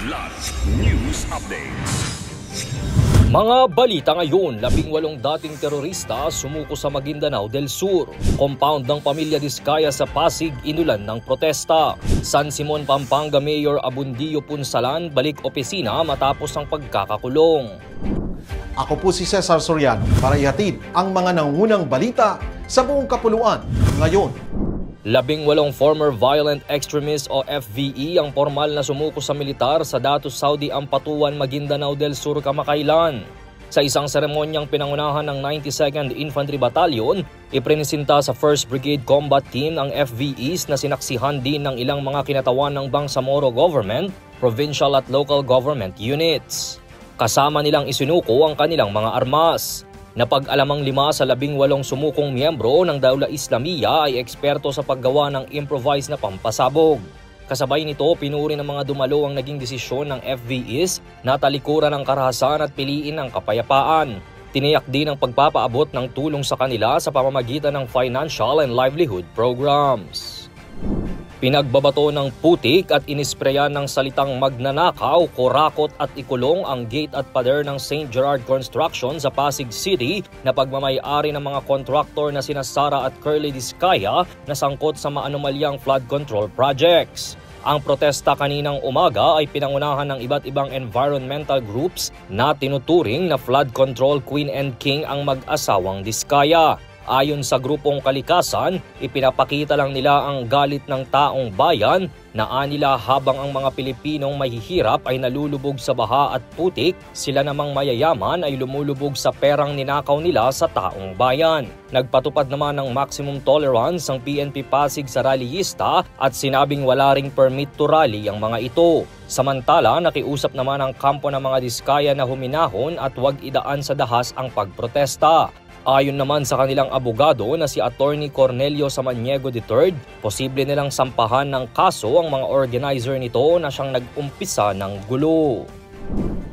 Kidlat News Updates. Mga balita ngayon, 18 dating terorista sumuko sa Maguindanao del Sur. Compound ng pamilya Diskaya sa Pasig inulan ng protesta. San Simon, Pampanga Mayor Abundio Punsalan balik opisina matapos ang pagkakakulong. Ako po si Cesar Soriano para ihatid ang mga nangungunang balita sa buong kapuluan ngayon. 18 former violent extremists o FVE ang formal na sumuko sa militar sa Datus Saudi Ampatuan, Maguindanao del Sur kamakailan. Sa isang seremonyang pinangunahan ng 92nd Infantry Battalion, iprinisinta sa 1st Brigade Combat Team ang FVEs na sinaksihan din ng ilang mga kinatawan ng Bangsamoro Government, provincial at local government units. Kasama nilang isinuko ang kanilang mga armas. Napag-alamang 5 sa 18 sumukong miyembro ng Daula Islamiyya ay eksperto sa paggawa ng improvised na pampasabog. Kasabay nito, pinuri ng mga dumalo ang naging desisyon ng FVEs na talikuran ang karahasan at piliin ang kapayapaan. Tiniyak din ang pagpapaabot ng tulong sa kanila sa pamamagitan ng financial and livelihood programs. Pinagbabato ng putik at inispreyan ng salitang magnanakaw, kurakot at ikulong ang gate at pader ng St. Gerard Construction sa Pasig City na pagmamay-ari ng mga kontraktor na sina Sara at Curly Diskaya na sangkot sa maanomalyang flood control projects. Ang protesta kaninang umaga ay pinangunahan ng iba't ibang environmental groups na tinuturing na flood control queen and king ang mag-asawang Diskaya. Ayon sa grupong Kalikasan, ipinapakita lang nila ang galit ng taong bayan na anila habang ang mga Pilipinong mahihirap ay nalulubog sa baha at putik, sila namang mayayaman ay lumulubog sa perang ninakaw nila sa taong bayan. Nagpatupad naman ng maximum tolerance ang PNP Pasig sa rallyista at sinabing wala ring permit to rally ang mga ito. Samantala, nakiusap naman ang kampo ng mga Diskaya na huminahon at huwag idaan sa dahas ang pagprotesta. Ayon naman sa kanilang abogado na si Attorney Cornelio Samaniego III, posible nilang sampahan ng kaso ang mga organizer nito na siyang nag-umpisa ng gulo.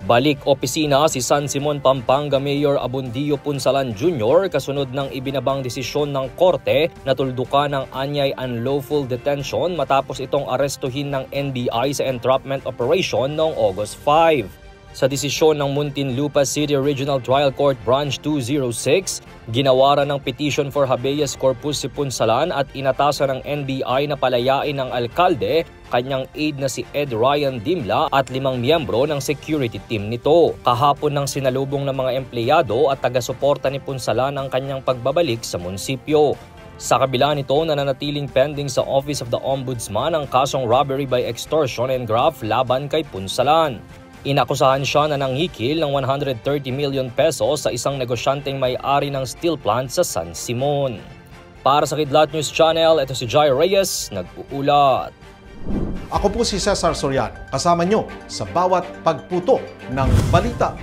Balik opisina si San Simon, Pampanga Mayor Abundio Punsalan Jr. kasunod ng ibinabang desisyon ng korte na tuldukan ng anyay unlawful detention matapos itong arestuhin ng NBI sa entrapment operation noong August 5. Sa desisyon ng Muntinlupa City Regional Trial Court Branch 206, ginawaran ng petition for habeas corpus si Punsalan at inatasan ng NBI na palayain ng alkalde, kanyang aide na si Ed Ryan Dimla at 5 miyembro ng security team nito. Kahapon nang sinalubong ng mga empleyado at taga-suporta ni Punsalan ang kanyang pagbabalik sa munisipyo. Sa kabila nito, nananatiling pending sa Office of the Ombudsman ang kasong robbery by extortion and graft laban kay Punsalan. Inakusahan siya na nanghikil ng 130 million pesos sa isang negosyanteng may-ari ng steel plant sa San Simon. Para sa Kidlat News Channel, ito si Jai Reyes, nag-uulat. Ako po si Cesar Soriano, kasama nyo sa bawat pagputo ng balita.